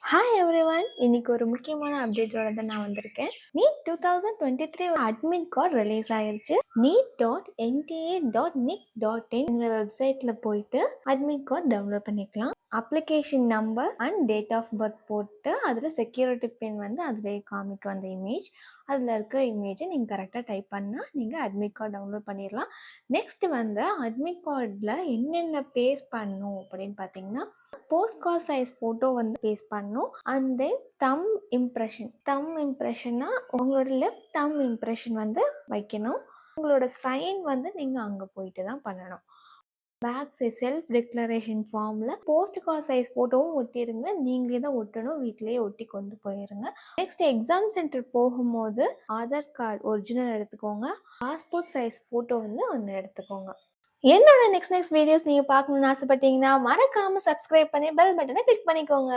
Hi everyone. இன்னைக்கு ஒரு முக்கியமான அப்டேட்டோட தான் நான் வந்திருக்கேன். நீட் 2023 அட்மிட் கார்டு ரிலீஸ் ஆயிருச்சு. neet.nta.nic.in வெப்சைட்ல போயிட்டு அட்மிட் கார்டு டவுன்லோட் பண்ணிக்கலாம். Application number and date of birth போட்டு அதில் செக்யூரிட்டி பின் வந்து அதிலே காமிக்கும் அந்த இமேஜ். அதில் இருக்க இமேஜை நீங்கள் கரெக்டாக டைப் பண்ணால் நீங்கள் அட்மிட் கார்டு டவுன்லோட் பண்ணிடலாம். நெக்ஸ்ட் வந்து அட்மிட் கார்டில் என்னென்ன பேஸ்ட் பண்ணணும் அப்படின்னு பார்த்தீங்கன்னா, போஸ்ட் கார்டு சைஸ் ஃபோட்டோ வந்து பேஸ்ட் பண்ணணும். அண்ட் தென் தம் இம்ப்ரெஷன்னா உங்களோட லெஃப்ட் தம் இம்ப்ரெஷன் வந்து வைக்கணும். உங்களோட சைன் வந்து நீங்கள் அங்கே போயிட்டு தான் பண்ணணும். பேக் சைஸ் செல்ஃப் டிக்ளரேஷன் ஃபார்மில் போஸ்ட் கார்டு சைஸ் ஃபோட்டோவும் ஒட்டிடுங்க. நீங்களே தான் ஒட்டணும், வீட்டிலேயே ஒட்டி கொண்டு போயிருங்க. நெக்ஸ்ட் எக்ஸாம் சென்டர் போகும்போது ஆதார் கார்டு ஒரிஜினல் எடுத்துக்கோங்க. பாஸ்போர்ட் சைஸ் ஃபோட்டோ வந்து ஒன்று எடுத்துக்கோங்க. என்னோட நெக்ஸ்ட் வீடியோஸ் நீங்கள் பார்க்கணுன்னு ஆசைப்பட்டீங்கன்னா மறக்காமல் சப்ஸ்கிரைப் பண்ணி பெல் பட்டனை கிளிக் பண்ணிக்கோங்க.